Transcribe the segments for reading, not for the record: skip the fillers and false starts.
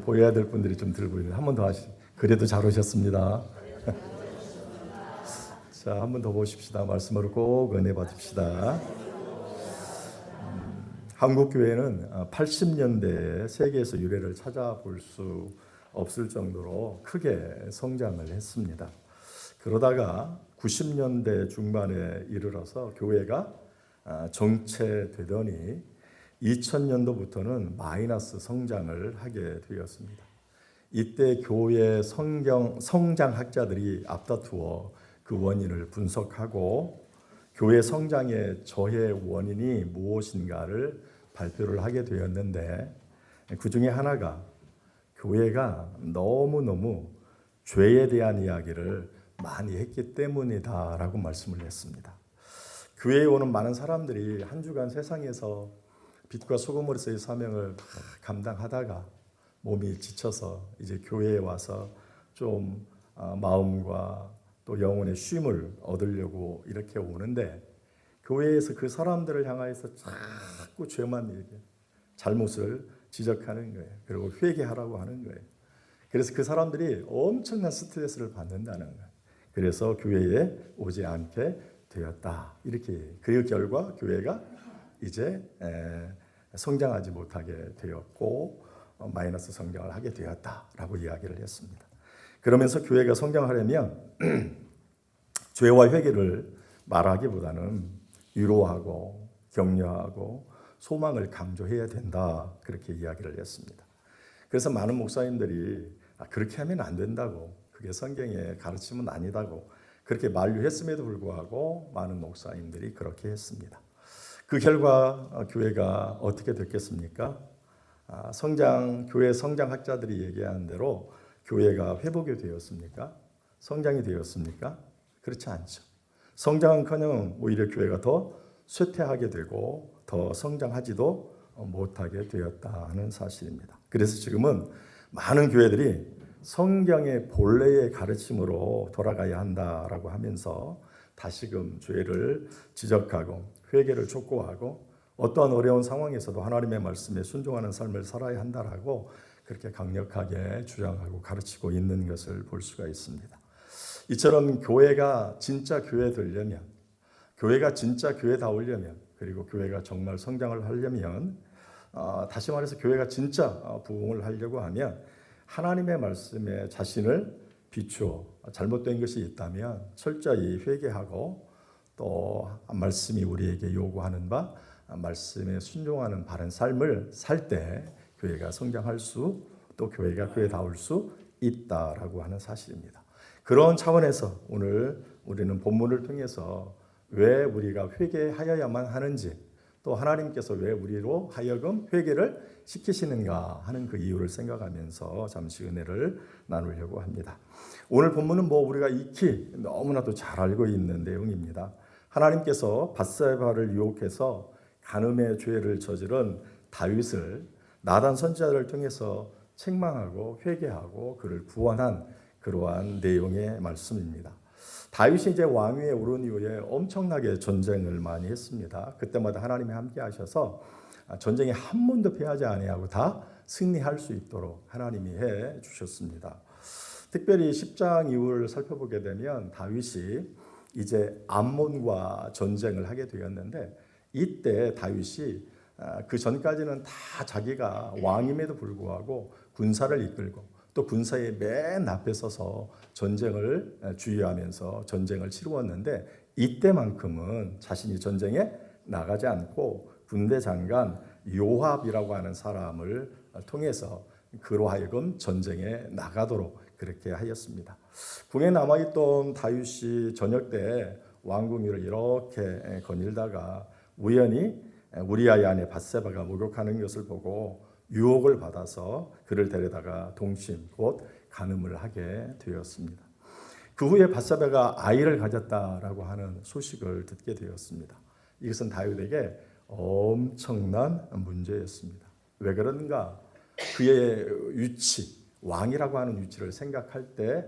보여야 될 분들이 좀 들고 있는데 한 번 더 하시. 그래도 잘 오셨습니다. 자, 한 번 더 보십시다. 말씀으로 꼭 은혜 받읍시다. 한국 교회는 80년대에 세계에서 유래를 찾아볼 수 없을 정도로 크게 성장을 했습니다. 그러다가 90년대 중반에 이르러서 교회가 정체되더니 2000년도부터는 마이너스 성장을 하게 되었습니다. 이때 교회 성장학자들이 앞다투어 그 원인을 분석하고 교회 성장의 저해 원인이 무엇인가를 발표를 하게 되었는데, 그 중에 하나가 교회가 너무너무 죄에 대한 이야기를 많이 했기 때문이다라고 말씀을 했습니다. 교회에 오는 많은 사람들이 한 주간 세상에서 빛과 소금으로서의 사명을 감당하다가 몸이 지쳐서 이제 교회에 와서 좀 마음과 또 영혼의 쉼을 얻으려고 이렇게 오는데, 교회에서 그 사람들을 향하여서 자꾸 죄만 얘기해, 잘못을 지적하는 거예요. 그리고 회개하라고 하는 거예요. 그래서 그 사람들이 엄청난 스트레스를 받는다는 거예요. 그래서 교회에 오지 않게 되었다. 이렇게 그 결과 교회가 이제 성장하지 못하게 되었고 마이너스 성장을 하게 되었다라고 이야기를 했습니다. 그러면서 교회가 성장하려면 죄와 회개를 말하기보다는 위로하고 격려하고 소망을 강조해야 된다, 그렇게 이야기를 했습니다. 그래서 많은 목사님들이 그렇게 하면 안 된다고, 그게 성경의 가르침은 아니다고 그렇게 만류했음에도 불구하고 많은 목사님들이 그렇게 했습니다. 그 결과 교회가 어떻게 됐겠습니까? 교회 성장학자들이 얘기하는 대로 교회가 회복이 되었습니까? 성장이 되었습니까? 그렇지 않죠. 성장은커녕 오히려 교회가 더 쇠퇴하게 되고 더 성장하지도 못하게 되었다는 사실입니다. 그래서 지금은 많은 교회들이 성경의 본래의 가르침으로 돌아가야 한다라고 하면서 다시금 죄를 지적하고 회개를 촉구하고 어떠한 어려운 상황에서도 하나님의 말씀에 순종하는 삶을 살아야 한다라고 그렇게 강력하게 주장하고 가르치고 있는 것을 볼 수가 있습니다. 이처럼 교회가 진짜 교회 되려면, 교회가 진짜 교회다우려면, 그리고 교회가 정말 성장을 하려면, 다시 말해서 교회가 진짜 부흥을 하려고 하면 하나님의 말씀에 자신을 비추어 잘못된 것이 있다면 철저히 회개하고, 또 말씀이 우리에게 요구하는 바 말씀에 순종하는 바른 삶을 살 때 교회가 성장할 수, 또 교회가 교회다울 수 있다라고 하는 사실입니다. 그런 차원에서 오늘 우리는 본문을 통해서 왜 우리가 회개하여야만 하는지, 또 하나님께서 왜 우리로 하여금 회개를 시키시는가 하는 그 이유를 생각하면서 잠시 은혜를 나누려고 합니다. 오늘 본문은 우리가 익히 너무나도 잘 알고 있는 내용입니다. 하나님께서 밧세바를 유혹해서 간음의 죄를 저지른 다윗을 나단 선지자를 통해서 책망하고 회개하고 그를 구원한 그러한 내용의 말씀입니다. 다윗이 이제 왕위에 오른 이후에 엄청나게 전쟁을 많이 했습니다. 그때마다 하나님이 함께 하셔서 전쟁에 한 번도 패하지 아니하고 다 승리할 수 있도록 하나님이 해 주셨습니다. 특별히 10장 이후를 살펴보게 되면 다윗이 이제 암몬과 전쟁을 하게 되었는데, 이때 다윗이 그 전까지는 다 자기가 왕임에도 불구하고 군사를 이끌고 또 군사의 맨 앞에 서서 전쟁을 주의하면서 전쟁을 치루었는데, 이때만큼은 자신이 전쟁에 나가지 않고 군대 장관 요압이라고 하는 사람을 통해서 그로 하여금 전쟁에 나가도록 그렇게 하였습니다. 궁에 남아있던 다윗이 저녁 때 왕궁 위를 이렇게 거닐다가 우연히 우리아의 아내 밧세바가 목욕하는 것을 보고 유혹을 받아서 그를 데려다가 동심 곧 간음을 하게 되었습니다. 그 후에 밧세바가 아이를 가졌다라고 하는 소식을 듣게 되었습니다. 이것은 다윗에게 엄청난 문제였습니다. 왜 그런가? 그의 위치, 왕이라고 하는 위치를 생각할 때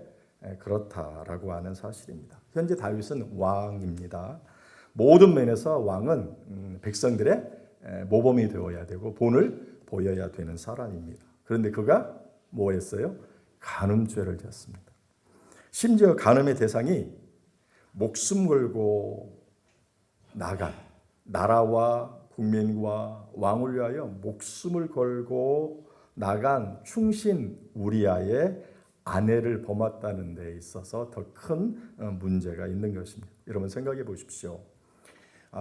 그렇다라고 하는 사실입니다. 현재 다윗은 왕입니다. 모든 면에서 왕은 백성들의 모범이 되어야 되고 본을 보여야 되는 사람입니다. 그런데 그가 뭐 했어요? 간음죄를 지었습니다. 심지어 간음의 대상이 목숨 걸고 나간 나라와 국민과 왕을 위하여 목숨을 걸고 나간 충신 우리아의 아내를 범했다는 데 있어서 더 큰 문제가 있는 것입니다. 여러분 생각해 보십시오.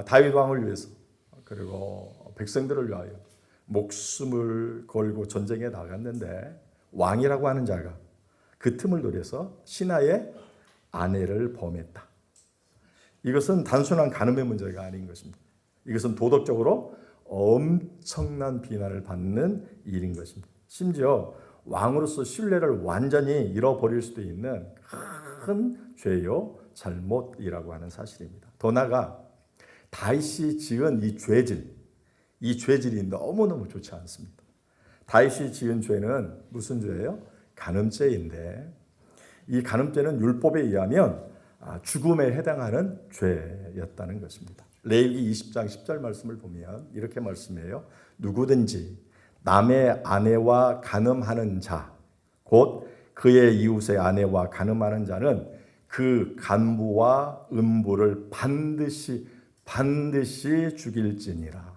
다윗 왕을 위해서 그리고 백성들을 위하여 목숨을 걸고 전쟁에 나갔는데 왕이라고 하는 자가 그 틈을 노려서 신하의 아내를 범했다. 이것은 단순한 간음의 문제가 아닌 것입니다. 이것은 도덕적으로 엄청난 비난을 받는 일인 것입니다. 심지어 왕으로서 신뢰를 완전히 잃어버릴 수도 있는 큰 죄요 잘못이라고 하는 사실입니다. 더 나아가 다윗이 지은 이 죄질이 너무너무 좋지 않습니다. 다윗이 지은 죄는 무슨 죄예요? 간음죄인데 이 간음죄는 율법에 의하면 죽음에 해당하는 죄였다는 것입니다. 레위기 20장 10절 말씀을 보면 이렇게 말씀해요. 누구든지 남의 아내와 간음하는 자, 곧 그의 이웃의 아내와 간음하는 자는 그 간부와 음부를 반드시 죽일지니라.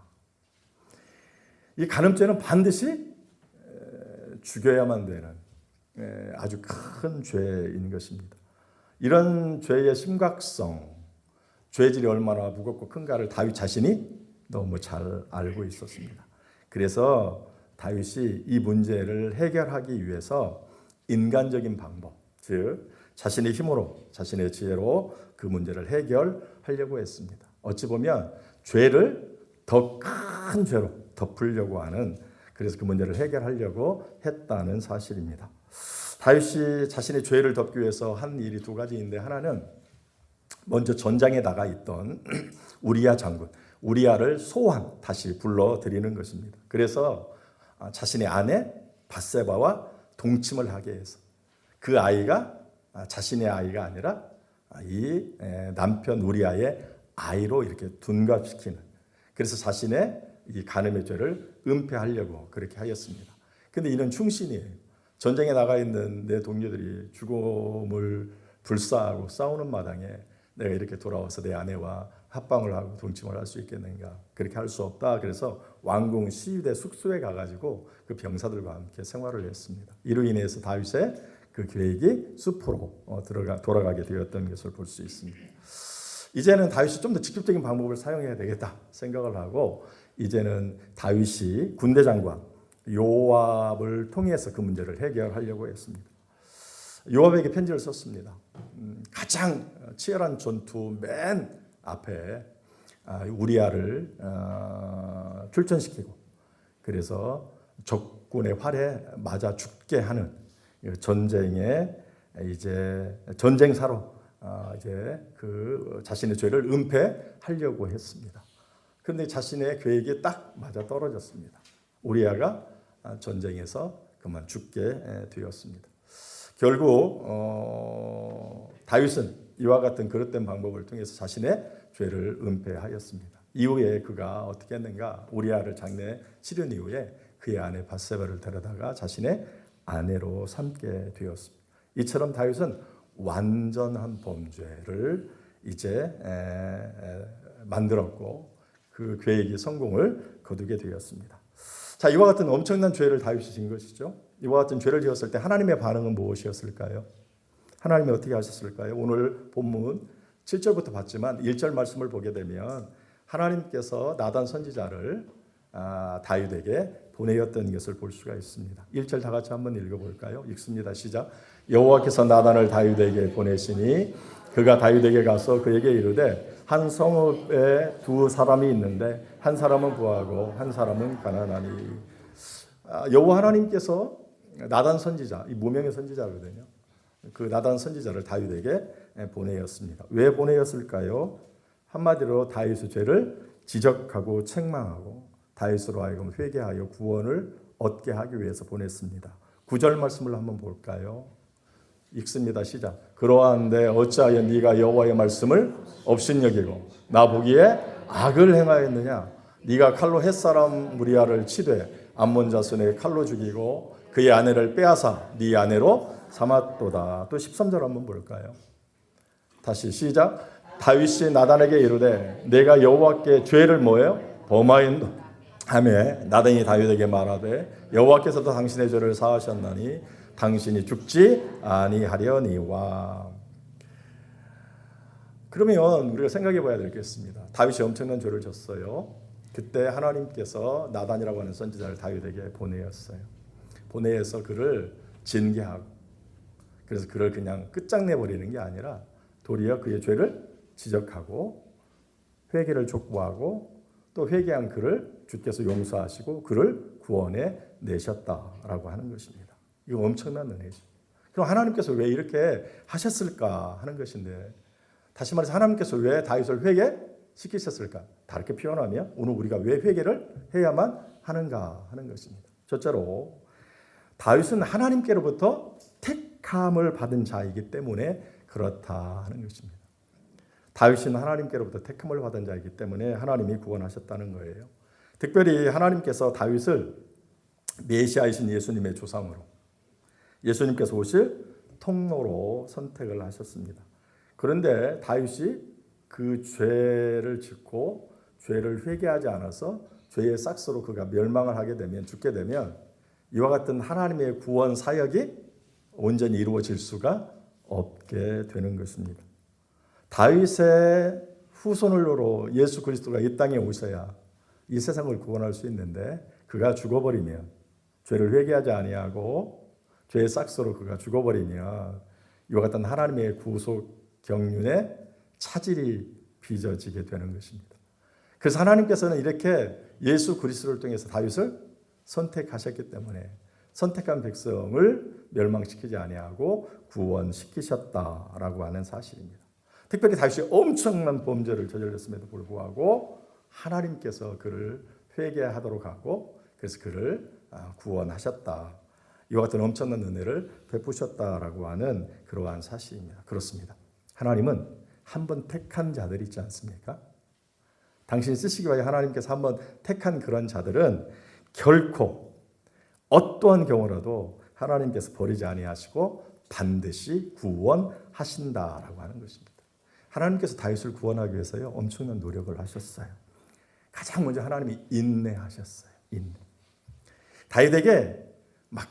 이 간음죄는 반드시 죽여야만 되는 아주 큰 죄인 것입니다. 이런 죄의 심각성, 죄질이 얼마나 무겁고 큰가를 다윗 자신이 너무 잘 알고 있었습니다. 그래서 다윗이 이 문제를 해결하기 위해서 인간적인 방법, 즉 자신의 힘으로, 자신의 지혜로 그 문제를 해결하려고 했습니다. 어찌 보면 죄를 더 큰 죄로 덮으려고 하는, 그래서 그 문제를 해결하려고 했다는 사실입니다. 다윗이 자신의 죄를 덮기 위해서 한 일이 두 가지인데, 하나는 먼저 전장에 나가 있던 우리야 장군, 우리야를 다시 불러들이는 것입니다. 그래서 자신의 아내 밧세바와 동침을 하게 해서 그 아이가 자신의 아이가 아니라 이 남편 우리야의 아이로 이렇게 둔갑시키는, 그래서 자신의 이 간음의 죄를 은폐하려고 그렇게 하였습니다. 근데 이는 충신이에요. 전쟁에 나가 있는 내 동료들이 죽음을 불사하고 싸우는 마당에 내가 이렇게 돌아와서 내 아내와 합방을 하고 동침을 할 수 있겠는가? 그렇게 할 수 없다. 그래서 왕궁 시위대 숙소에 가가지고 그 병사들과 함께 생활을 했습니다. 이로 인해서 다윗의 그 계획이 숲으로 돌아가게 되었던 것을 볼 수 있습니다. 이제는 다윗이 좀 더 직접적인 방법을 사용해야 되겠다 생각을 하고, 이제는 다윗이 군대 장관 요압을 통해서 그 문제를 해결하려고 했습니다. 요압에게 편지를 썼습니다. 가장 치열한 전투 맨 앞에 우리야를 출전시키고, 그래서 적군의 활에 맞아 죽게 하는 전쟁에 이제 전쟁사로 이제 그 자신의 죄를 은폐하려고 했습니다. 그런데 자신의 계획이 딱 맞아 떨어졌습니다. 우리야가 전쟁에서 그만 죽게 되었습니다. 결국 다윗은 이와 같은 그릇된 방법을 통해서 자신의 죄를 은폐하였습니다. 이후에 그가 어떻게 했는가? 우리야를 장례 치른 이후에 그의 아내 밧세바를 데려다가 자신의 아내로 삼게 되었습니다. 이처럼 다윗은 완전한 범죄를 이제 만들었고 그 계획이 성공을 거두게 되었습니다. 자, 이와 같은 엄청난 죄를 다윗이 진 것이죠. 이와 같은 죄를 지었을 때 하나님의 반응은 무엇이었을까요? 하나님이 어떻게 하셨을까요? 오늘 본문 7절부터 봤지만 1절 말씀을 보게 되면 하나님께서 나단 선지자를 다윗에게 보내었던 것을 볼 수가 있습니다. 1절 다 같이 한번 읽어볼까요? 읽습니다. 시작. 여호와께서 나단을 다윗에게 보내시니 그가 다윗에게 가서 그에게 이르되 한 성읍에 두 사람이 있는데 한 사람은 부하고 한 사람은 가난하니. 여호와 하나님께서 나단 선지자, 이 무명의 선지자거든요. 그 나단 선지자를 다윗에게 보내었습니다. 왜 보내었을까요? 한마디로 다윗의 죄를 지적하고 책망하고 다윗으로 하여금 회개하여 구원을 얻게 하기 위해서 보냈습니다. 9절 말씀을 한번 볼까요? 읽습니다. 시작. 그러한데 어찌하여 네가 여호와의 말씀을 업신여기고 나 보기에 악을 행하였느냐? 네가 칼로 햇사람 무리아를 치되 암몬 자손에게 칼로 죽이고 그의 아내를 빼앗아 네 아내로 삼았도다. 또 13절 한번 볼까요? 다시 시작. 다윗이 나단에게 이르되 내가 여호와께 죄를 뭐예요? 범하였노 하며 나단이 다윗에게 말하되 여호와께서도 당신의 죄를 사하셨나니 당신이 죽지 아니하려니와. 그러면 우리가 생각해 봐야 되겠습니다. 다윗이 엄청난 죄를 졌어요. 그때 하나님께서 나단이라고 하는 선지자를 다윗에게 보내었어요. 보내서 그를 징계하고, 그래서 그를 그냥 끝장내버리는 게 아니라 도리어 그의 죄를 지적하고 회개를 촉구하고 또 회개한 그를 주께서 용서하시고 그를 구원해 내셨다라고 하는 것입니다. 이거 엄청난 은혜죠. 그럼 하나님께서 왜 이렇게 하셨을까 하는 것인데, 다시 말해서 하나님께서 왜 다윗을 회개시키셨을까? 다르게 표현하면 오늘 우리가 왜 회개를 해야만 하는가 하는 것입니다. 첫째로 다윗은 하나님께로부터 택함을 받은 자이기 때문에 그렇다 하는 것입니다. 다윗은 하나님께로부터 택함을 받은 자이기 때문에 하나님이 구원하셨다는 거예요. 특별히 하나님께서 다윗을 메시아이신 예수님의 조상으로, 예수님께서 오실 통로로 선택을 하셨습니다. 그런데 다윗이 그 죄를 짓고 죄를 회개하지 않아서 죄의 싹스로 그가 멸망을 하게 되면, 죽게 되면 이와 같은 하나님의 구원 사역이 온전히 이루어질 수가 없게 되는 것입니다. 다윗의 후손으로 예수 그리스도가 이 땅에 오셔야 이 세상을 구원할 수 있는데, 그가 죽어버리면, 죄를 회개하지 아니하고 죄의 싹스로 그가 죽어버리면 이와 같은 하나님의 구속 경륜에 차질이 빚어지게 되는 것입니다. 그래서 하나님께서는 이렇게 예수 그리스도를 통해서 다윗을 선택하셨기 때문에 선택한 백성을 멸망시키지 아니하고 구원시키셨다라고 하는 사실입니다. 특별히 다윗이 엄청난 범죄를 저질렀음에도 불구하고 하나님께서 그를 회개하도록 하고 그래서 그를 구원하셨다. 이와 같은 엄청난 은혜를 베푸셨다라고 하는 그러한 사실입니다. 그렇습니다. 하나님은 한번 택한 자들이 있지 않습니까? 당신이 쓰시기 위해 하나님께서 한번 택한 그런 자들은 결코 어떠한 경우라도 하나님께서 버리지 아니하시고 반드시 구원하신다라고 하는 것입니다. 하나님께서 다윗을 구원하기 위해서요 엄청난 노력을 하셨어요. 가장 먼저 하나님이 인내하셨어요. 인내. 다윗에게 막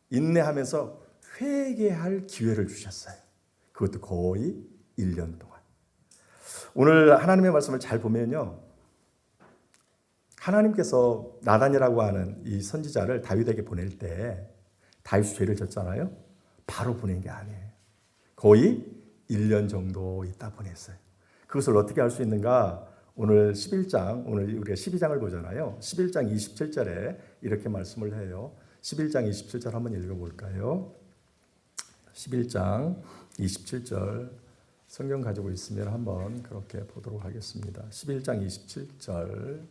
인내하면서 회개할 기회를 주셨어요. 그것도 거의 1년 동안. 오늘 하나님의 말씀을 잘 보면요, 하나님께서 나단이라고 하는 이 선지자를 다윗에게 보낼 때 다윗이 죄를 졌잖아요. 바로 보낸 게 아니에요. 거의 1년 정도 있다 보냈어요. 그것을 어떻게 할 수 있는가? 오늘 11장, 오늘 우리가 12장을 보잖아요. 11장 27절에 이렇게 말씀을 해요. 11장 27절 한번 읽어볼까요? 11장 27절 성경 가지고 있으면 한번 그렇게 보도록 하겠습니다. 11장 27절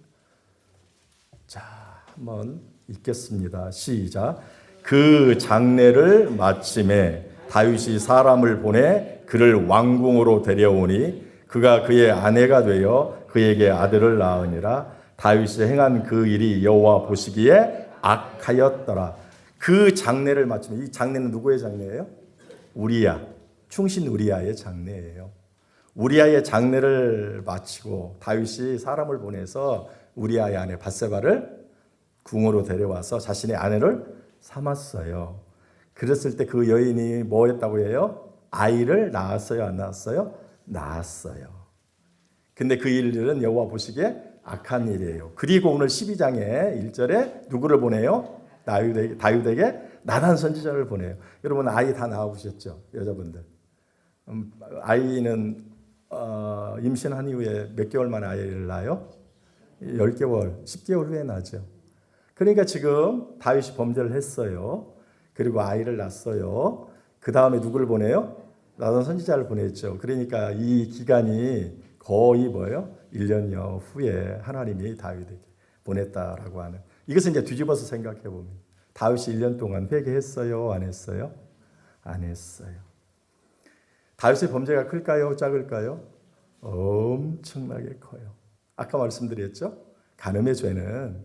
자, 한번 읽겠습니다. 시작. 그 장례를 마침에 다윗이 사람을 보내 그를 왕궁으로 데려오니 그가 그의 아내가 되어 그에게 아들을 낳으니라. 다윗이 행한 그 일이 여호와 보시기에 악하였더라. 그 장례를 마치면, 이 장례는 누구의 장례예요? 우리야, 충신 우리야의 장례예요. 우리야의 장례를 마치고 다윗이 사람을 보내서 우리야의 아내 밧세바를 궁으로 데려와서 자신의 아내를 삼았어요. 그랬을 때 그 여인이 뭐 했다고 해요? 아이를 낳았어요? 안 낳았어요? 낳았어요. 근데 그 일은 여호와 보시기에 악한 일이에요. 그리고 오늘 12장의 1절에 누구를 보내요? 다윗에게 나단 선지자를 보내요. 여러분 아이 다 낳아보셨죠? 여자분들. 아이는 임신한 이후에 몇 개월 만에 아이를 낳아요? 10개월, 10개월 후에 낳죠. 그러니까 지금 다윗이 범죄를 했어요. 그리고 아이를 낳았어요. 그 다음에 누구를 보내요? 나단 선지자를 보냈죠. 그러니까 이 기간이 거의 뭐예요? 1년여 후에 하나님이 다윗에게 보냈다라고 하는. 이것은 이제 뒤집어서 생각해 보면 다윗이 1년 동안 회개했어요? 안 했어요? 안 했어요. 다윗의 범죄가 클까요? 작을까요? 엄청나게 커요. 아까 말씀드렸죠? 간음의 죄는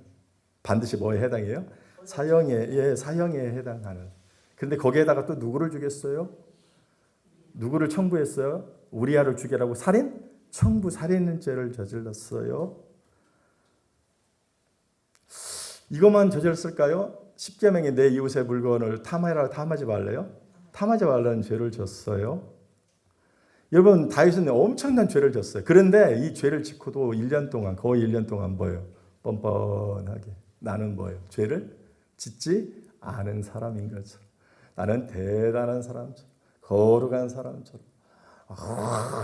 반드시 뭐에 해당해요? 사형에 해당하는. 그런데 거기에다가 또 누구를 죽였어요? 누구를 청부했어요? 우리아를 죽이라고 살인? 청부 살인죄를 저질렀어요. 이것만 저질렀을까요? 십계명에 내 이웃의 물건을 탐하지 말래요? 탐하지 말라는 죄를 졌어요. 여러분, 다윗은 엄청난 죄를 졌어요. 그런데 이 죄를 짓고도 1년 동안, 거의 1년 동안 뭐예요? 뻔뻔하게. 나는 뭐예요? 죄를 짓지 않은 사람인 것처럼. 나는 대단한 사람처럼, 거룩한 사람처럼,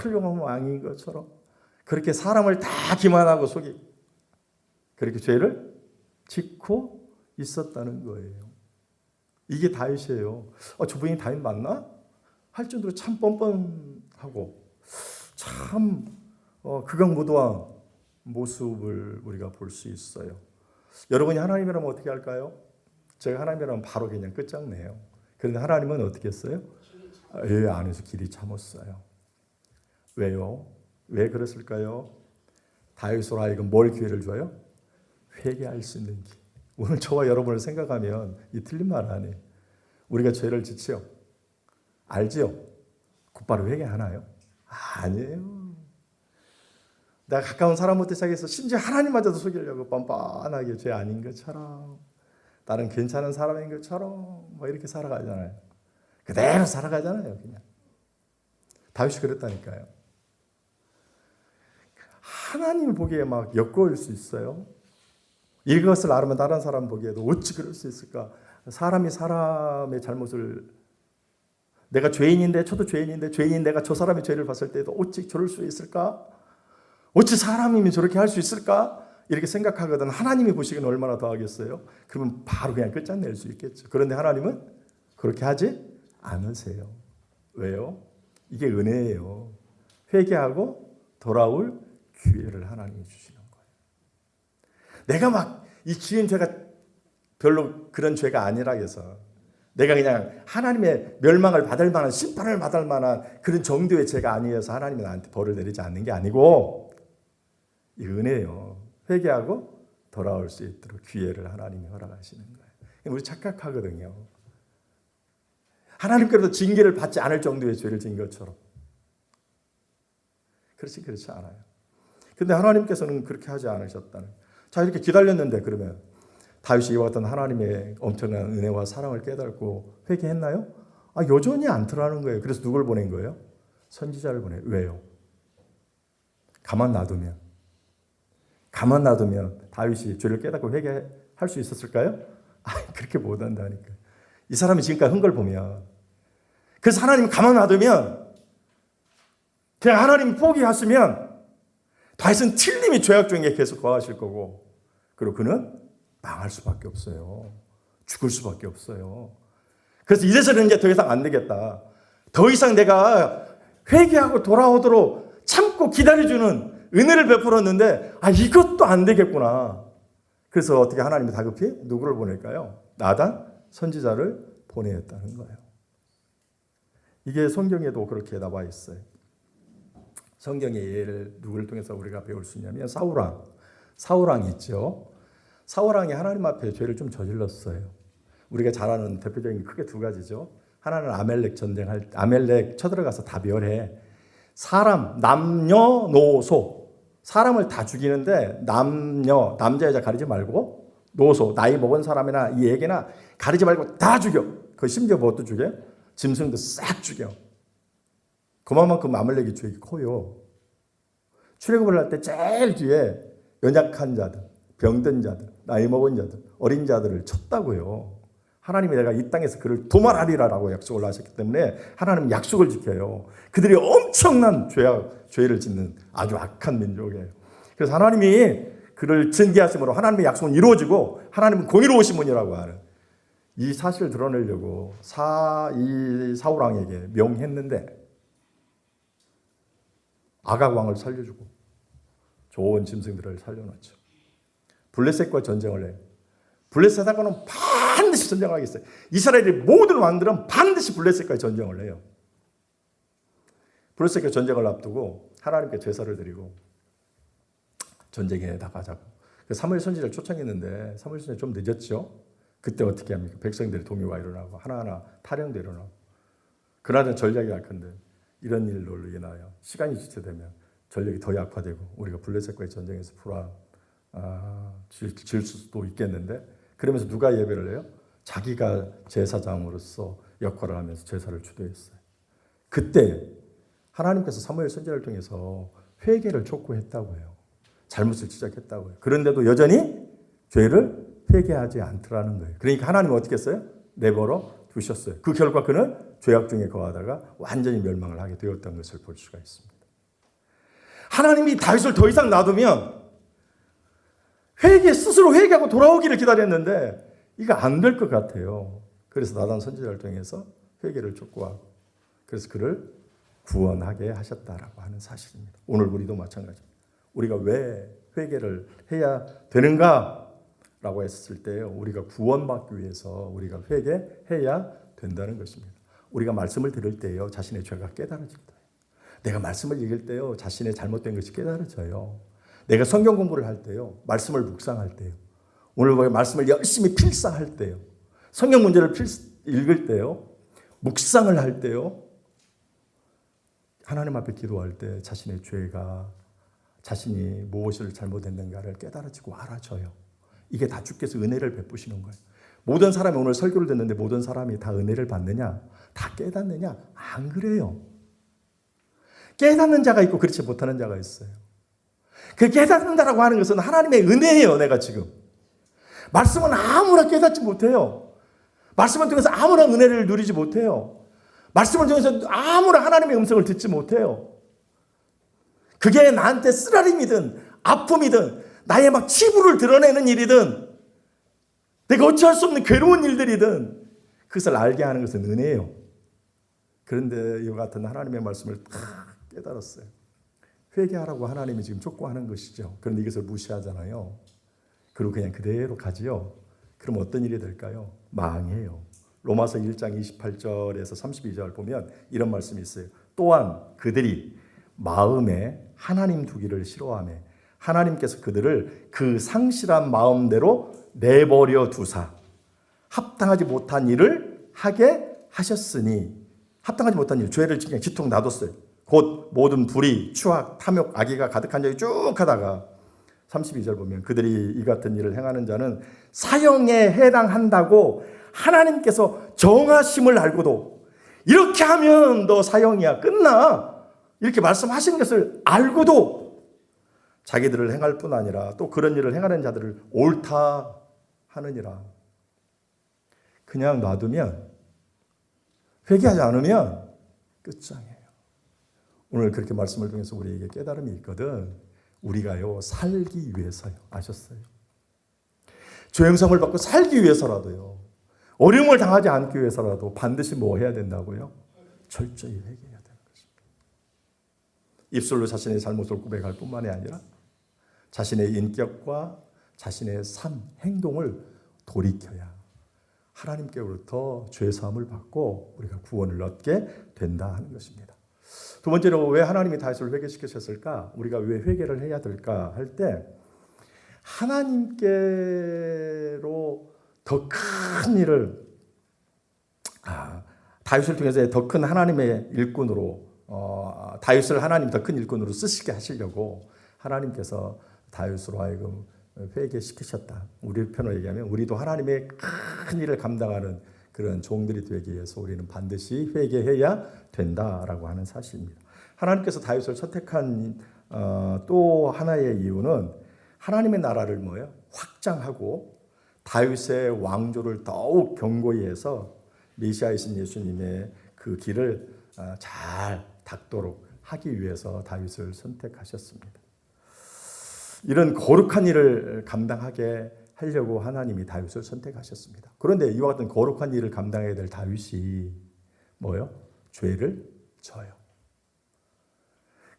훌륭한 왕인 것처럼 그렇게 사람을 다 기만하고 속이고 그렇게 죄를 짓고 있었다는 거예요. 이게 다윗이에요. 저분이 다윗 맞나? 할 정도로 참 뻔뻔하고 참 극악무도한 모습을 우리가 볼 수 있어요. 여러분이 하나님이라면 어떻게 할까요? 제가 하나님이라면 바로 그냥 끝장내요. 그런데 하나님은 어떻게 했어요? 안에서 길이 참았어요. 왜요? 왜 그랬을까요? 다윗으로 하여금 뭘 기회를 줘요? 회개할 수 있는 길. 오늘 저와 여러분을 생각하면 이 틀린 말 아니에요. 우리가 죄를 짓지요? 알지요? 곧바로 회개하나요? 아니에요. 내가 가까운 사람부터 시작해서 심지어 하나님마저도 속이려고 뻔뻔하게 죄 아닌 것처럼 나는 괜찮은 사람인 것처럼 뭐 이렇게 살아가잖아요. 그대로 살아가잖아요. 그냥. 다윗이 그랬다니까요. 하나님 보기에 막 역겨울 수 있어요. 이것을 알면 다른 사람 보기에도 어찌 그럴 수 있을까? 사람이 사람의 잘못을 내가 죄인인데 저도 죄인인데 죄인인 내가 저 사람의 죄를 봤을 때도 어찌 저럴 수 있을까? 어찌 사람이면 저렇게 할 수 있을까? 이렇게 생각하거든. 하나님이 보시기는 얼마나 더 하겠어요? 그러면 바로 그냥 끝장낼 수 있겠죠. 그런데 하나님은 그렇게 하지 않으세요. 왜요? 이게 은혜예요. 회개하고 돌아올 기회를 하나님이 주시는 거예요. 내가 막 이 지은 죄가 별로 그런 죄가 아니라 해서 내가 그냥 하나님의 멸망을 받을 만한 심판을 받을 만한 그런 정도의 죄가 아니어서 하나님이 나한테 벌을 내리지 않는 게 아니고 이 은혜예요. 회개하고 돌아올 수 있도록 기회를 하나님이 허락하시는 거예요. 우리 착각하거든요. 하나님께로부터 징계를 받지 않을 정도의 죄를 지은 것처럼. 그렇지 않아요. 근데 하나님께서는 그렇게 하지 않으셨다는. 자, 이렇게 기다렸는데 그러면 다윗이 이와 같은 하나님의 엄청난 은혜와 사랑을 깨닫고 회개했나요? 여전히 않더라는 거예요. 그래서 누굴 보낸 거예요? 선지자를 보내요. 왜요? 가만 놔두면 다윗이 죄를 깨닫고 회개할 수 있었을까요? 그렇게 못한다니까요. 이 사람이 지금까지 한 걸 보면 그래서 하나님 가만 놔두면 그냥 하나님 포기하시면 다윗은 틀림이 죄악 중에 계속 거하실 거고 그리고 그는 망할 수밖에 없어요. 죽을 수밖에 없어요. 그래서 이제서는 이제 더 이상 안 되겠다. 더 이상 내가 회개하고 돌아오도록 참고 기다려주는 은혜를 베풀었는데 이것도 안 되겠구나. 그래서 어떻게 하나님이 다급히 누구를 보낼까요? 나단 선지자를 보내었다는 거예요. 이게 성경에도 그렇게 나와 있어요. 성경의 예를 누구를 통해서 우리가 배울 수 있냐면 사울왕 있죠. 사울왕이 하나님 앞에 죄를 좀 저질렀어요. 우리가 잘 아는 대표적인 크게 두 가지죠. 하나는 아멜렉 쳐들어가서 다 멸해. 사람, 남녀노소 사람을 다 죽이는데 남자 여자 가리지 말고 노소 나이 먹은 사람이나 이 애기나 가리지 말고 다 죽여. 그 심지어 뭣도 죽여? 짐승도 싹 죽여. 그만큼 아멜렉이 죄가 커요. 출애굽을 할 때 제일 뒤에 연약한 자들, 병든 자들, 나이 먹은 자들, 어린 자들을 쳤다고요. 하나님이 내가 이 땅에서 그를 도말하리라라고 약속을 하셨기 때문에 하나님은 약속을 지켜요. 그들이 엄청난 죄를 짓는 아주 악한 민족이에요. 그래서 하나님이 그를 징계하심으로 하나님의 약속은 이루어지고 하나님은 공의로우신 분이라고 하는 이 사실을 드러내려고 이 사울왕에게 명했는데 아각 왕을 살려주고 좋은 짐승들을 살려놨죠. 블레셋과 전쟁을 해요. 블레셋하고는 반드시 전쟁하겠어요. 이스라엘의 모든 왕들은 반드시 블레셋과 전쟁을 해요. 블레셋과 전쟁을 앞두고 하나님께 제사를 드리고 전쟁에 나가자고. 사무엘 선지자를 초청했는데 사무엘 선지자 좀 늦었죠. 그때 어떻게 합니까? 백성들의 동요가 일어나고 하나하나 타령도 일어나고 그나저나 전략이 약한데 이런 일로 인하여 시간이 지체되면 전력이 더 약화되고 우리가 블레셋과의 전쟁에서 질 수도 있겠는데 그러면서 누가 예배를 해요? 자기가 제사장으로서 역할을 하면서 제사를 주도했어요. 그때 하나님께서 사무엘 선지자를 통해서 회개를 촉구했다고 해요. 잘못을 지적했다고 해요. 그런데도 여전히 죄를 회개하지 않더라는 거예요. 그러니까 하나님은 어떻게 했어요? 내버려 두셨어요. 그 결과 그는 죄악 중에 거하다가 완전히 멸망을 하게 되었던 것을 볼 수가 있습니다. 하나님이 다윗을 더 이상 놔두면 스스로 회개하고 돌아오기를 기다렸는데 이거 안 될 것 같아요. 그래서 나단 선지자를 통해서 회개를 촉구하고 그래서 그를 구원하게 하셨다라고 하는 사실입니다. 오늘 우리도 마찬가지입니다. 우리가 왜 회개를 해야 되는가라고 했을 때 우리가 구원받기 위해서 우리가 회개해야 된다는 것입니다. 우리가 말씀을 들을 때요 자신의 죄가 깨달아집니다. 내가 말씀을 읽을 때요 자신의 잘못된 것이 깨달아져요. 내가 성경 공부를 할 때요 말씀을 묵상할 때요 오늘 말씀을 열심히 필사할 때요 성경 문제를 읽을 때요 묵상을 할 때요 하나님 앞에 기도할 때 자신의 죄가 자신이 무엇을 잘못했는가를 깨달아지고 알아져요. 이게 다 주께서 은혜를 베푸시는 거예요. 모든 사람이 오늘 설교를 듣는데 모든 사람이 다 은혜를 받느냐? 다 깨닫느냐? 안 그래요. 깨닫는 자가 있고 그렇지 못하는 자가 있어요. 그 깨닫는다라고 하는 것은 하나님의 은혜예요. 내가 지금. 말씀은 아무나 깨닫지 못해요. 말씀을 통해서 아무나 은혜를 누리지 못해요. 말씀을 통해서 아무나 하나님의 음성을 듣지 못해요. 그게 나한테 쓰라림이든 아픔이든 나의 막 치부를 드러내는 일이든 내가 어찌할 수 없는 괴로운 일들이든 그것을 알게 하는 것은 은혜예요. 그런데 이와 같은 하나님의 말씀을 다 깨달았어요. 회개하라고 하나님이 지금 촉구하는 것이죠. 그런데 이것을 무시하잖아요. 그리고 그냥 그대로 가지요. 그럼 어떤 일이 될까요? 망해요. 로마서 1장 28절에서 32절 보면 이런 말씀이 있어요. 또한 그들이 마음에 하나님 두기를 싫어하며 하나님께서 그들을 그 상실한 마음대로 내버려 두사 합당하지 못한 일을 하게 하셨으니 합당하지 못한 일, 죄를 그냥 지통 놔뒀어요. 곧 모든 불의, 추악, 탐욕, 악의가 가득한 자에 쭉 하다가 32절 보면 그들이 이 같은 일을 행하는 자는 사형에 해당한다고 하나님께서 정하심을 알고도 이렇게 하면 너 사형이야 끝나 이렇게 말씀하신 것을 알고도 자기들을 행할 뿐 아니라 또 그런 일을 행하는 자들을 옳다 하느니라. 그냥 놔두면 회개하지 않으면 끝장이에요. 오늘 그렇게 말씀을 통해서 우리에게 깨달음이 있거든. 우리가요 살기 위해서요. 아셨어요? 죄영성을 받고 살기 위해서라도요. 어려움을 당하지 않기 위해서라도 반드시 뭐 해야 된다고요? 철저히 회개해야 되는 것입니다. 입술로 자신의 잘못을 고백할 뿐만이 아니라 자신의 인격과 자신의 삶, 행동을 돌이켜야 하나님께로부터 죄사함을 받고 우리가 구원을 얻게 된다 하는 것입니다. 두 번째로 왜 하나님이 다윗을 회개시키셨을까? 우리가 왜 회개를 해야 될까 할 때 하나님께로 더 큰 일을 다윗을 통해서 더 큰 하나님의 일꾼으로 다윗을 하나님 더 큰 일꾼으로 쓰시게 하시려고 하나님께서 다윗으로 하여금 회개시키셨다. 우리 편으로 얘기하면 우리도 하나님의 큰 일을 감당하는 그런 종들이 되기 위해서 우리는 반드시 회개해야 된다라고 하는 사실입니다. 하나님께서 다윗을 선택한 또 하나의 이유는 하나님의 나라를 뭐예요? 확장하고 다윗의 왕조를 더욱 견고히 해서 메시아이신 예수님의 그 길을 잘 닦도록 하기 위해서 다윗을 선택하셨습니다. 이런 거룩한 일을 감당하게 하려고 하나님이 다윗을 선택하셨습니다. 그런데 이와 같은 거룩한 일을 감당해야 될 다윗이 뭐예요? 죄를 져요.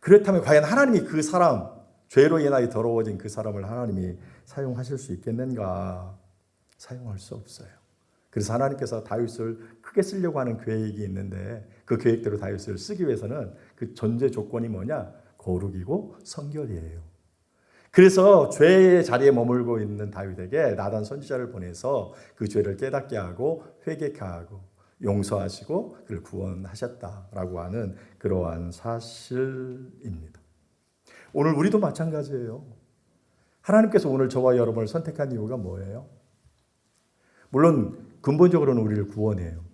그렇다면 과연 하나님이 그 사람, 죄로 인하여 더러워진 그 사람을 하나님이 사용하실 수 있겠는가? 사용할 수 없어요. 그래서 하나님께서 다윗을 크게 쓰려고 하는 계획이 있는데 그 계획대로 다윗을 쓰기 위해서는 그 전제 조건이 뭐냐? 거룩이고 성결이에요. 그래서 죄의 자리에 머물고 있는 다윗에게 나단 선지자를 보내서 그 죄를 깨닫게 하고 회개케 하고 용서하시고 그를 구원하셨다라고 하는 그러한 사실입니다. 오늘 우리도 마찬가지예요. 하나님께서 오늘 저와 여러분을 선택한 이유가 뭐예요? 물론 근본적으로는 우리를 구원해요.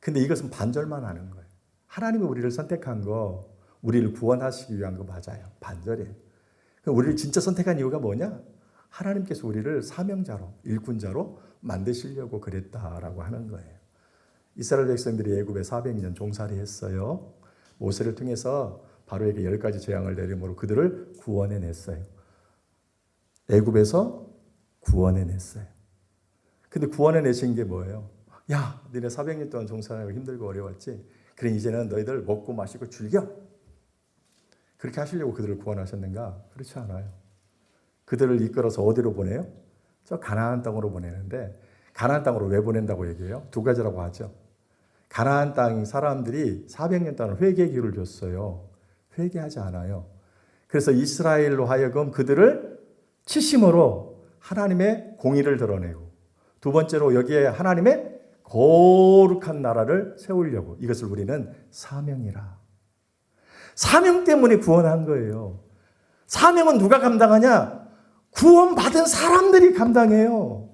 근데 이것은 반절만 하는 거예요. 하나님이 우리를 선택한 거, 우리를 구원하시기 위한 거 맞아요. 반절이에요. 우리를 진짜 선택한 이유가 뭐냐? 하나님께서 우리를 사명자로, 일꾼자로 만드시려고 그랬다라고 하는 거예요. 이스라엘 백성들이 애굽에 400년 종살이 했어요. 모세를 통해서 바로에게 10가지 재앙을 내림으로 그들을 구원해냈어요. 애굽에서 구원해냈어요. 근데 구원해내신 게 뭐예요? 야, 너네 400년 동안 종살이하고 힘들고 어려웠지? 그래 이제는 너희들 먹고 마시고 즐겨. 그렇게 하시려고 그들을 구원하셨는가? 그렇지 않아요. 그들을 이끌어서 어디로 보내요? 저 가나안 땅으로 보내는데 가나안 땅으로 왜 보낸다고 얘기해요? 두 가지라고 하죠. 가나안 땅 사람들이 400년 동안 회개의 기회를 줬어요. 회개하지 않아요. 그래서 이스라엘로 하여금 그들을 치심으로 하나님의 공의를 드러내고 두 번째로 여기에 하나님의 거룩한 나라를 세우려고 이것을 우리는 사명이라. 사명 때문에 구원한 거예요. 사명은 누가 감당하냐? 구원받은 사람들이 감당해요.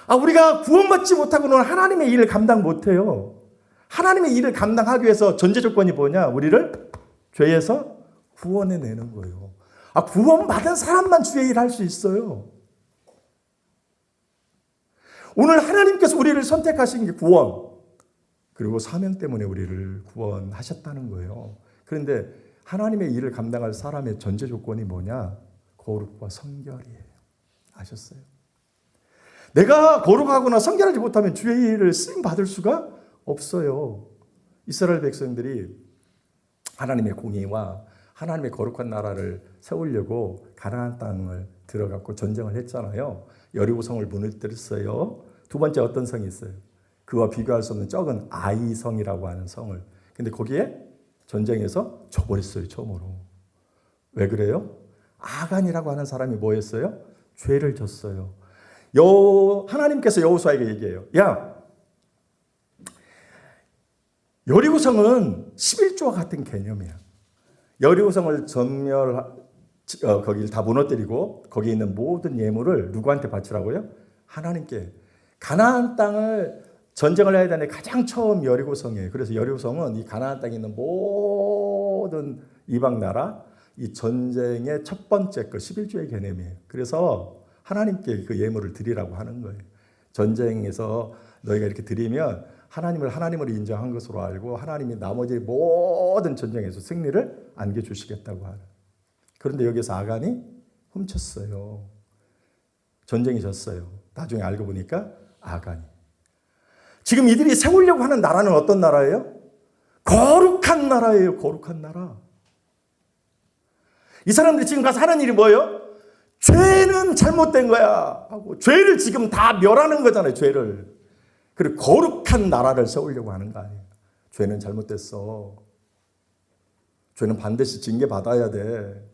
우리가 구원받지 못하고는 하나님의 일을 감당 못해요. 하나님의 일을 감당하기 위해서 전제 조건이 뭐냐? 우리를 죄에서 구원해내는 거예요. 구원받은 사람만 주의 일을 할 수 있어요. 오늘 하나님께서 우리를 선택하신 게 구원, 그리고 사명 때문에 우리를 구원하셨다는 거예요. 그런데 하나님의 일을 감당할 사람의 전제 조건이 뭐냐? 거룩과 성결이에요. 아셨어요? 내가 거룩하거나 성결하지 못하면 주의 일을 쓰임 받을 수가 없어요. 이스라엘 백성들이 하나님의 공의와 하나님의 거룩한 나라를 세우려고 가나안 땅을 들어갔고 전쟁을 했잖아요. 여리고성을 무너뜨렸어요. 두 번째 어떤 성이 있어요? 그와 비교할 수 없는 적은 아이성이라고 하는 성을. 근데 거기에 전쟁에서 져버렸어요. 처음으로. 왜 그래요? 아간이라고 하는 사람이 뭐 했어요? 죄를 졌어요. 하나님께서 여호수아에게 얘기해요. 야, 여리고성은 11조와 같은 개념이야. 여리고성을 거기를 다 무너뜨리고 거기에 있는 모든 예물을 누구한테 바치라고요? 하나님께. 가나안 땅을 전쟁을 해야 되는 가장 처음 여리고성이에요. 그래서 여리고성은 이 가나안 땅에 있는 모든 이방 나라 이 전쟁의 첫 번째 11조의 개념이에요. 그래서 하나님께 그 예물을 드리라고 하는 거예요. 전쟁에서 너희가 이렇게 드리면 하나님을 하나님으로 인정한 것으로 알고 하나님이 나머지 모든 전쟁에서 승리를 안겨주시겠다고 하는. 그런데 여기서 아간이 훔쳤어요. 전쟁이 졌어요. 나중에 알고 보니까 아간이. 지금 이들이 세우려고 하는 나라는 어떤 나라예요? 거룩한 나라예요. 거룩한 나라. 이 사람들이 지금 가서 하는 일이 뭐예요? 죄는 잘못된 거야 하고 죄를 지금 다 멸하는 거잖아요. 죄를. 그리고 거룩한 나라를 세우려고 하는 거 아니에요. 죄는 잘못됐어. 죄는 반드시 징계받아야 돼.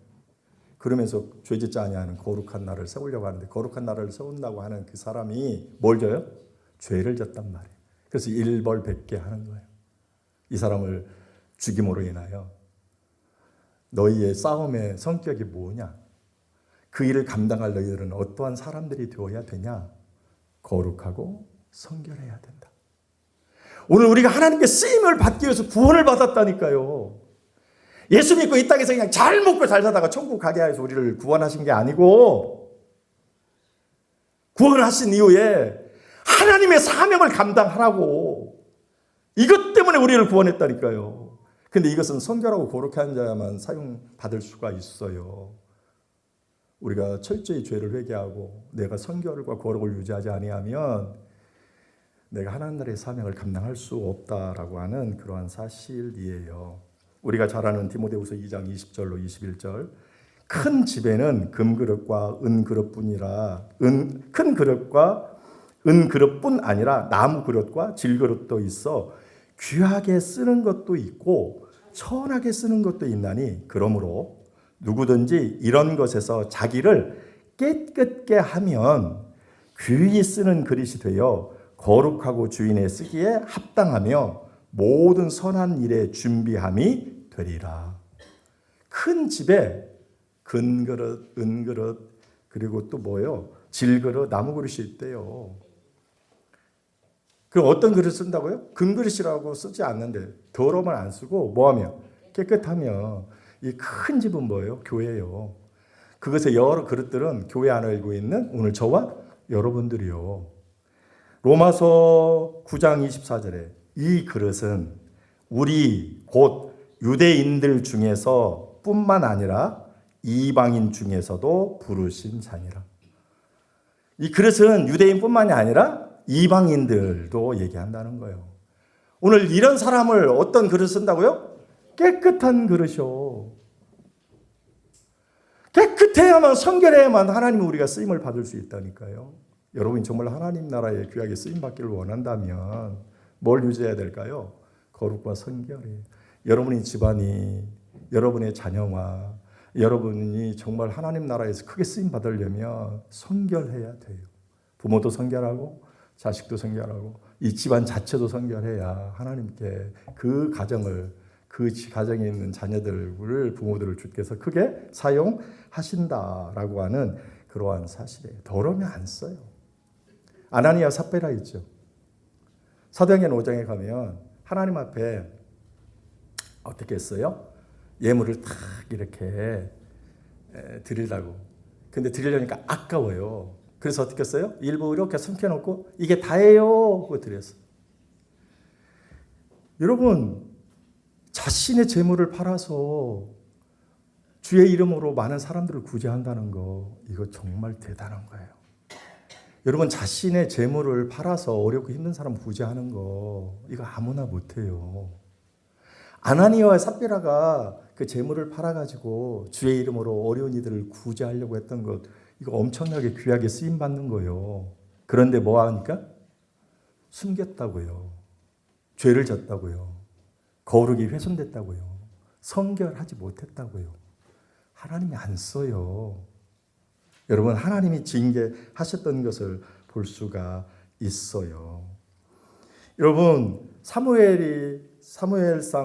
그러면서 죄 짓지 아니하는 거룩한 나라를 세우려고 하는데 거룩한 나라를 세운다고 하는 그 사람이 뭘 져요? 죄를 졌단 말이에요. 그래서 일벌백계 하는 거예요. 이 사람을 죽임으로 인하여 너희의 싸움의 성격이 뭐냐? 그 일을 감당할 너희들은 어떠한 사람들이 되어야 되냐? 거룩하고 성결해야 된다. 오늘 우리가 하나님께 쓰임을 받기 위해서 구원을 받았다니까요. 예수 믿고 이 땅에서 그냥 잘 먹고 잘 사다가 천국 가게 해서 우리를 구원하신 게 아니고 구원을 하신 이후에 하나님의 사명을 감당하라고 이것 때문에 우리를 구원했다니까요. 근데 이것은 성결하고 거룩한 자야만 사용받을 수가 있어요. 우리가 철저히 죄를 회개하고 내가 성결과 거룩을 유지하지 아니하면 내가 하나님 나라의 사명을 감당할 수 없다라고 하는 그러한 사실이에요. 우리가 잘 아는 디모데후서 2장 20절로 21절 큰 집에는 금그릇과 은그릇뿐이라 큰 그릇과 은그릇뿐 아니라 나무 그릇과 질그릇도 있어 귀하게 쓰는 것도 있고 천하게 쓰는 것도 있나니 그러므로 누구든지 이런 것에서 자기를 깨끗게 하면 귀히 쓰는 그릇이 되어 거룩하고 주인의 쓰기에 합당하며 모든 선한 일에 준비함이 되리라. 큰 집에 금그릇, 은그릇, 그리고 또 뭐요? 질그릇, 나무 그릇이 있대요. 그럼 어떤 그릇 쓴다고요? 금그릇이라고 쓰지 않는데 더러우면 안 쓰고 뭐하며? 깨끗하며. 이 큰 집은 뭐예요? 교회예요. 그것의 여러 그릇들은 교회 안에 알고 있는 오늘 저와 여러분들이요. 로마서 9장 24절에 이 그릇은 우리 곧 유대인들 중에서 뿐만 아니라 이방인 중에서도 부르신 자니라. 이 그릇은 유대인뿐만이 아니라 이방인들도 얘기한다는 거예요. 오늘 이런 사람을 어떤 그릇 쓴다고요? 깨끗한 그릇이요. 깨끗해야만, 성결해야만 하나님이 우리가 쓰임을 받을 수 있다니까요. 여러분이 정말 하나님 나라에 귀하게 쓰임 받기를 원한다면 뭘 유지해야 될까요? 거룩과 성결이에요. 여러분의 집안이, 여러분의 자녀와 여러분이 정말 하나님 나라에서 크게 쓰임 받으려면 성결해야 돼요. 부모도 성결하고 자식도 성결하고 이 집안 자체도 성결해야 하나님께 그 가정을, 그 가정에 있는 자녀들을, 부모들을 주께서 크게 사용하신다라고 하는 그러한 사실이에요. 더러우면 안 써요. 아나니아 삽비라 있죠. 사도행전 5장에 가면 하나님 앞에 어떻게 했어요? 예물을 탁 이렇게 드리려고. 근데 드리려니까 아까워요. 그래서 어떻게 했어요? 일부 이렇게 숨겨놓고 이게 다예요 하고 드렸어요. 여러분, 자신의 재물을 팔아서 주의 이름으로 많은 사람들을 구제한다는 거, 이거 정말 대단한 거예요. 여러분, 자신의 재물을 팔아서 어렵고 힘든 사람 구제하는 거, 이거 아무나 못해요. 아나니아와 삽비라가 그 재물을 팔아가지고 주의 이름으로 어려운 이들을 구제하려고 했던 것, 이거 엄청나게 귀하게 쓰임받는 거예요. 그런데 뭐 하니까? 숨겼다고요. 죄를 졌다고요. 거룩이 훼손됐다고요. 성결하지 못했다고요. 하나님이 안 써요. 여러분, 하나님이 징계하셨던 것을 볼 수가 있어요. 여러분, 사무엘상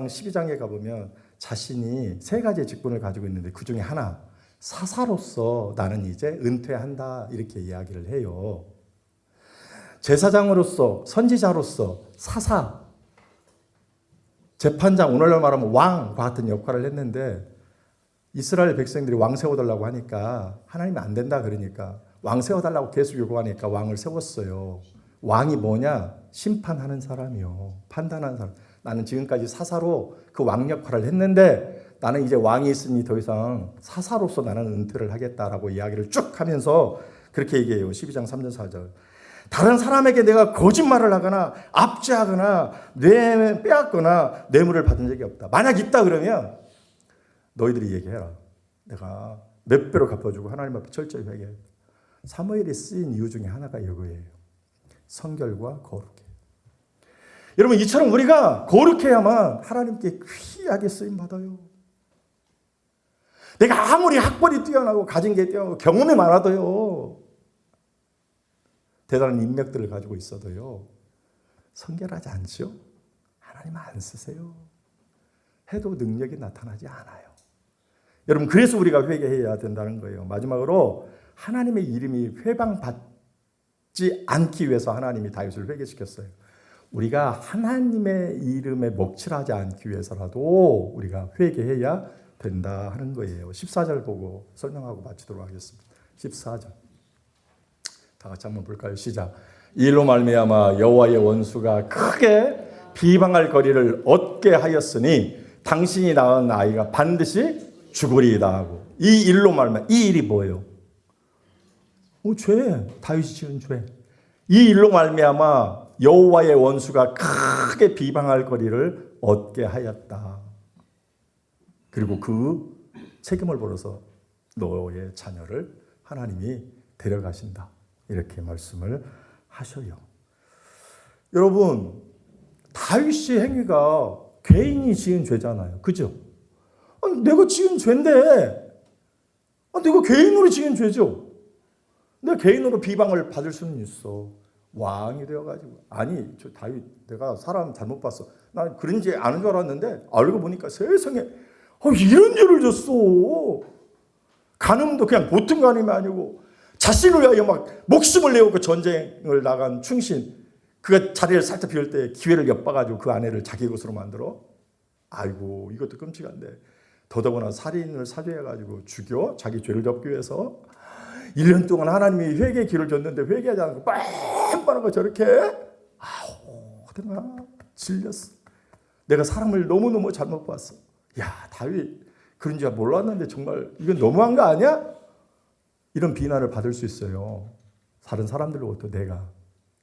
12장에 가보면 자신이 세 가지의 직분을 가지고 있는데 그 중에 하나, 사사로서 나는 이제 은퇴한다 이렇게 이야기를 해요. 제사장으로서, 선지자로서, 사사, 재판장, 오늘날 말하면 왕과 같은 역할을 했는데 이스라엘 백성들이 왕 세워달라고 하니까 하나님이 안 된다 그러니까 왕 세워달라고 계속 요구하니까 왕을 세웠어요. 왕이 뭐냐? 심판하는 사람이요. 판단하는 사람. 나는 지금까지 사사로 그 왕 역할을 했는데 나는 이제 왕이 있으니 더 이상 사사로서 나는 은퇴를 하겠다라고 이야기를 쭉 하면서 그렇게 얘기해요. 12장 3절 4절. 다른 사람에게 내가 거짓말을 하거나 압제하거나 빼앗거나 뇌물을 받은 적이 없다. 만약 있다 그러면 너희들이 얘기해라. 내가 몇 배로 갚아주고 하나님 앞에 철저히 회개해. 사무엘이 쓰인 이유 중에 하나가 이거예요. 성결과 거룩해. 여러분, 이처럼 우리가 거룩해야만 하나님께 귀하게 쓰임받아요. 내가 아무리 학벌이 뛰어나고 가진 게 뛰어나고 경험이 많아도요, 대단한 인맥들을 가지고 있어도요, 성결하지 않죠? 하나님 안 쓰세요. 해도 능력이 나타나지 않아요. 여러분, 그래서 우리가 회개해야 된다는 거예요. 마지막으로 하나님의 이름이 회방받지 않기 위해서 하나님이 다윗을 회개시켰어요. 우리가 하나님의 이름에 먹칠하지 않기 위해서라도 우리가 회개해야 된다 하는 거예요. 14절 보고 설명하고 마치도록 하겠습니다. 14절. 다 같이 한번 볼까요? 시작. 이 일로 말미암아 여호와의 원수가 크게 비방할 거리를 얻게 하였으니 당신이 낳은 아이가 반드시 죽으리이다 하고. 이 일로 말미암아. 이 일이 뭐예요? 죄. 다윗이 지은 죄. 이 일로 말미암아 여호와의 원수가 크게 비방할 거리를 얻게 하였다. 그리고 그 책임을 벌어서 너의 자녀를 하나님이 데려가신다. 이렇게 말씀을 하셔요. 여러분, 다윗의 행위가 개인이 지은 죄잖아요. 그죠? 아니, 내가 지은 죄인데 내가 개인으로 지은 죄죠. 내가 개인으로 비방을 받을 수는 있어. 왕이 되어가지고 아니 저 다윗 내가 사람 잘못 봤어. 난 그런지 아는 줄 알았는데 알고 보니까 세상에 이런 죄를 졌어. 간음도 그냥 보통 간음이 아니고 자신을 위하여 막 목숨을 내고 그 전쟁을 나간 충신 그가 자리를 살짝 비울 때 기회를 엿봐가지고 그 아내를 자기 것으로 만들어. 아이고 이것도 끔찍한데 더더구나 살인을 사죄해가지고 죽여 자기 죄를 덮기 위해서 1년 동안 하나님이 회개의 길을 줬는데 회개하지 않고 뻔뻔하고 저렇게 내가 질렸어. 내가 사람을 너무너무 잘못 봤어. 야 다윗 그런 줄 몰랐는데 정말 이건 너무한 거 아니야? 이런 비난을 받을 수 있어요. 다른 사람들로부터 내가.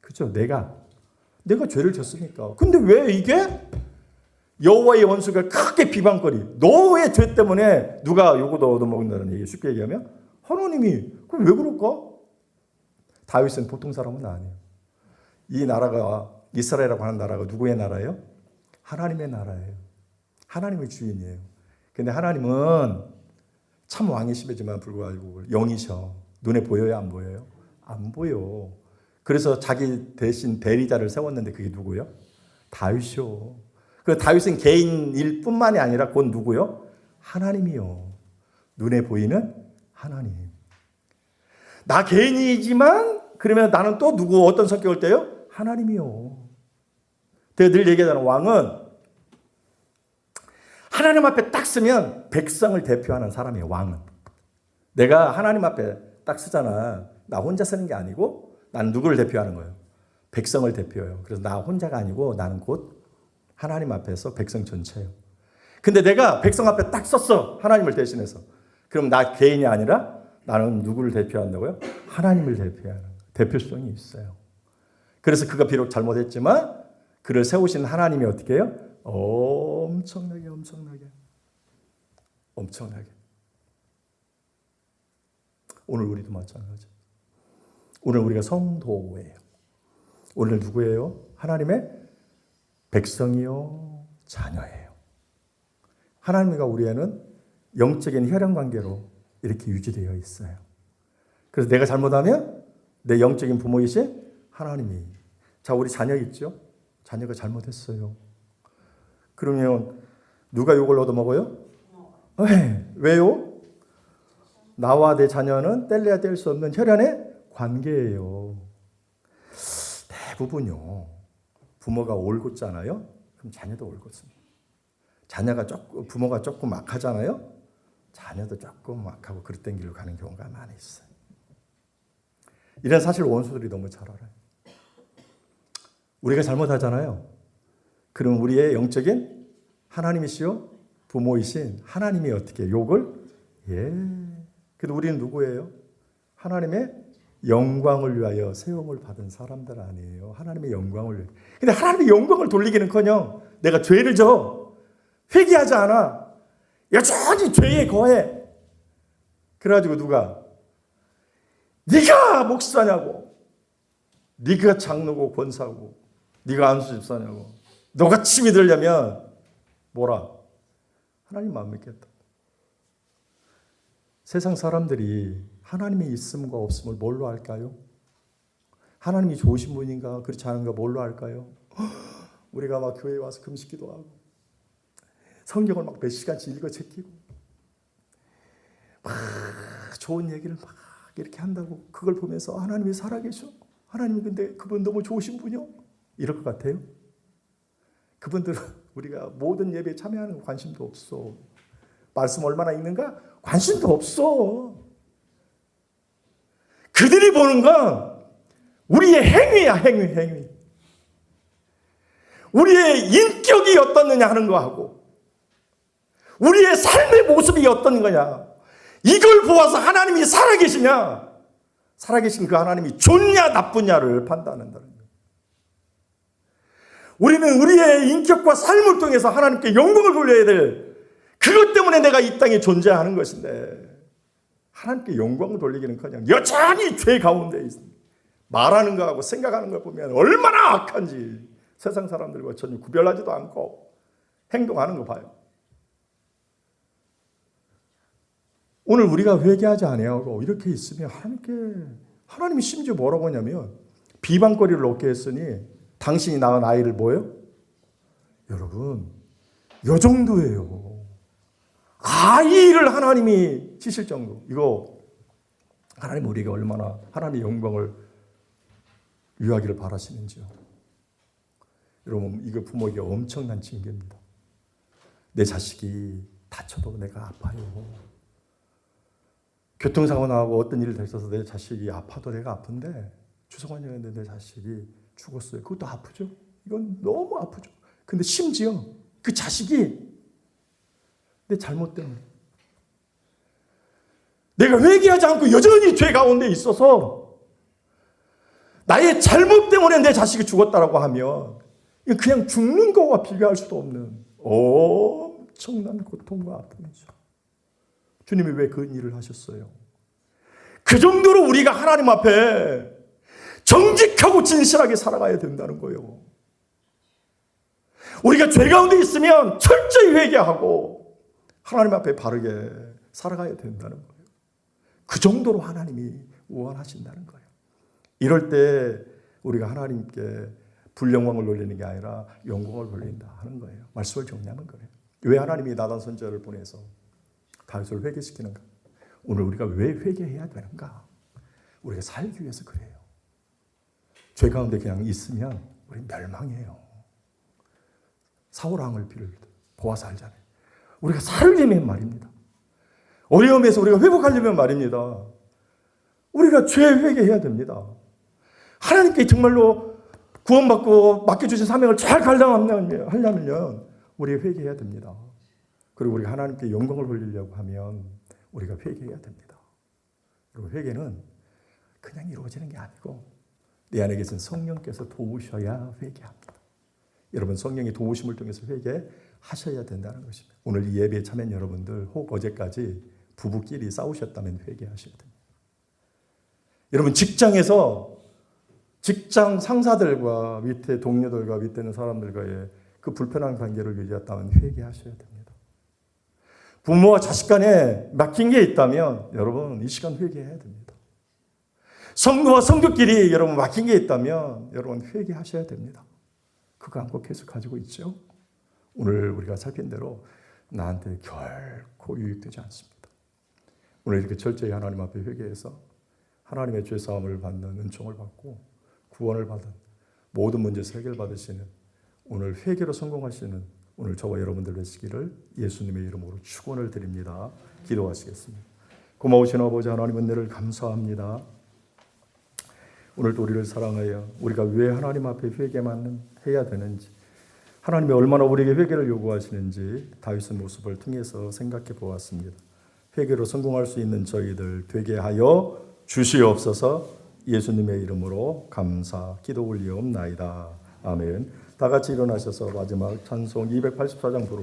그렇죠? 내가 죄를 졌으니까. 근데 왜 이게 여호와의 원수가 크게 비방거리. 너의 죄 때문에 누가 요거 얻어먹는다는 얘기 쉽게 얘기하면 하나님이 그럼 왜 그럴까? 다윗은 보통 사람은 아니에요. 이 나라가 이스라엘이라고 하는 나라가 누구의 나라예요? 하나님의 나라예요. 하나님의 주인이에요. 근데 하나님은 참 왕이시지만 불구하고 영이셔. 눈에 보여요? 안 보여요? 안 보여. 그래서 자기 대신 대리자를 세웠는데 그게 누구요? 다윗이요. 그래서 다윗은 개인일 뿐만이 아니라 곧 누구요? 하나님이요. 눈에 보이는 하나님. 나 개인이지만 그러면 나는 또 누구 어떤 성격을 떼요? 하나님이요. 제가 늘 얘기하잖아요. 왕은 하나님 앞에 딱 쓰면 백성을 대표하는 사람이에요. 왕은. 내가 하나님 앞에 딱 쓰잖아. 나 혼자 쓰는 게 아니고 나는 누구를 대표하는 거예요? 백성을 대표해요. 그래서 나 혼자가 아니고 나는 곧 하나님 앞에서 백성 전체예요. 근데 내가 백성 앞에 딱 썼어. 하나님을 대신해서. 그럼 나 개인이 아니라 나는 누구를 대표한다고요? 하나님을 대표하는 대표성이 있어요. 그래서 그가 비록 잘못했지만 그를 세우신 하나님이 어떻게 해요? 엄청나게. 오늘 우리도 마찬가지죠. 오늘 우리가 성도예요. 오늘 누구예요? 하나님의 백성이요, 자녀예요. 하나님과 우리에는 영적인 혈연 관계로 이렇게 유지되어 있어요. 그래서 내가 잘못하면 내 영적인 부모이신 하나님이. 자, 우리 자녀 있죠? 자녀가 잘못했어요. 그러면 누가 욕을 얻어먹어요? 네. 왜요? 나와 내 자녀는 뗄래야 뗄 수 없는 혈연의 관계예요. 대부분요. 부모가 올곧잖아요. 그럼 자녀도 올곧습니다. 부모가 조금 악하잖아요. 자녀도 조금 악하고 그릇된 길로 가는 경우가 많이 있어요. 이런 사실 원수들이 너무 잘 알아요. 우리가 잘못하잖아요. 그럼 우리의 영적인 하나님이시요 부모이신 하나님이 어떻게 욕을? 그래도 우리는 누구예요? 하나님의 영광을 위하여 세움을 받은 사람들 아니에요. 하나님의 영광을 위하여. 근데 하나님의 영광을 돌리기는커녕 내가 죄를 져. 회개하지 않아. 여전히 죄에 거해. 그래가지고 누가 네가 목사냐고, 네가 장로고 권사고, 네가 안수 집사냐고, 너같이 믿으려면 뭐라? 하나님 안 믿겠다. 세상 사람들이 하나님이 있음과 없음을 뭘로 알까요? 하나님이 좋으신 분인가 그렇지 않은가 뭘로 알까요? 우리가 막 교회에 와서 금식기도 하고 성경을 막 몇 시간씩 읽어 제끼고 막 좋은 얘기를 막 이렇게 한다고 그걸 보면서 하나님이 살아계셔. 하나님이 근데 그분 너무 좋으신 분이요? 이럴 것 같아요? 그분들은 우리가 모든 예배에 참여하는 거 관심도 없어. 말씀 얼마나 읽는가? 관심도 없어. 그들이 보는 건 우리의 행위야, 행위. 우리의 인격이 어떻느냐 하는 거하고 우리의 삶의 모습이 어떤 거냐. 이걸 보아서 하나님이 살아계시냐, 살아계신 그 하나님이 좋냐 나쁘냐를 판단한다는 거예요. 우리는 우리의 인격과 삶을 통해서 하나님께 영광을 돌려야 될 그것 때문에 내가 이 땅에 존재하는 것인데 하나님께 영광을 돌리기는커녕 여전히 죄 가운데 있습니다. 말하는 거하고 생각하는 걸 보면 얼마나 악한지 세상 사람들과 전혀 구별하지도 않고 행동하는 거 봐요. 오늘 우리가 회개하지 아니하고 이렇게 있으면 하나님이 심지어 뭐라고 하냐면 비방거리를 얻게 했으니 당신이 낳은 아이를 뭐예요? 여러분, 요 정도예요. 아이를 하나님이 치실 정도. 이거 하나님 우리가 얼마나 하나님의 영광을 유하기를 바라시는지요. 여러분, 이거 부모에게 엄청난 징계입니다. 내 자식이 다쳐도 내가 아파요. 교통사고 나고 어떤 일이 있어서 내 자식이 아파도 내가 아픈데 추석환영인데 내 자식이 죽었어요. 그것도 아프죠. 이건 너무 아프죠. 근데 심지어 그 자식이 내 잘못 때문에 내가 회개하지 않고 여전히 죄 가운데 있어서 나의 잘못 때문에 내 자식이 죽었다라고 하면 이건 그냥 죽는 거와 비교할 수도 없는 엄청난 고통과 아픔이죠. 주님이 왜 그 일을 하셨어요? 그 정도로 우리가 하나님 앞에 정직하고 진실하게 살아가야 된다는 거예요. 우리가 죄 가운데 있으면 철저히 회개하고 하나님 앞에 바르게 살아가야 된다는 거예요. 그 정도로 하나님이 원하신다는 거예요. 이럴 때 우리가 하나님께 불영광을 돌리는 게 아니라 영광을 돌린다 하는 거예요. 말씀을 정리하는 거예요. 왜 하나님이 나단 선지자를 보내서 다윗을 회개시키는가? 오늘 우리가 왜 회개해야 되는가? 우리가 살기 위해서 그래요. 죄 가운데 그냥 있으면 우리 멸망해요. 사울왕을 빌듯 보아서 알잖아요. 우리가 살려면 말입니다. 어려움에서 우리가 회복하려면 말입니다. 우리가 죄 회개해야 됩니다. 하나님께 정말로 구원받고 맡겨주신 사명을 잘 감당하려면 우리가 회개해야 됩니다. 그리고 우리가 하나님께 영광을 돌리려고 하면 우리가 회개해야 됩니다. 그리고 회개는 그냥 이루어지는 게 아니고 내 안에 계신 성령께서 도우셔야 회개합니다. 여러분, 성령의 도우심을 통해서 회개하셔야 된다는 것입니다. 오늘 이 예배에 참여한 여러분들 혹 어제까지 부부끼리 싸우셨다면 회개하셔야 됩니다. 여러분, 직장에서 직장 상사들과 밑에 동료들과 밑에 있는 사람들과의 그 불편한 관계를 유지했다면 회개하셔야 됩니다. 부모와 자식 간에 막힌 게 있다면 여러분 이 시간 회개해야 됩니다. 성도와 성도끼리 여러분 막힌 게 있다면 여러분 회개하셔야 됩니다. 그거 안고 계속 가지고 있죠. 오늘 우리가 살핀 대로 나한테 결코 유익되지 않습니다. 오늘 이렇게 철저히 하나님 앞에 회개해서 하나님의 죄사함을 받는 은총을 받고 구원을 받은 모든 문제에서 해결받으시는 오늘 회개로 성공하시는 오늘 저와 여러분들 되시기를 예수님의 이름으로 축원을 드립니다. 기도하시겠습니다. 고마우신 아버지 하나님 은혜를 감사합니다. 오늘도 우리를 사랑하여 우리가 왜 하나님 앞에 회개만 해야 되는지 하나님이 얼마나 우리에게 회개를 요구하시는지 다윗의 모습을 통해서 생각해 보았습니다. 회개로 성공할 수 있는 저희들 되게 하여 주시옵소서. 예수님의 이름으로 감사 기도 올리옵나이다. 아멘. 다 같이 일어나셔서 마지막 찬송 284장 부르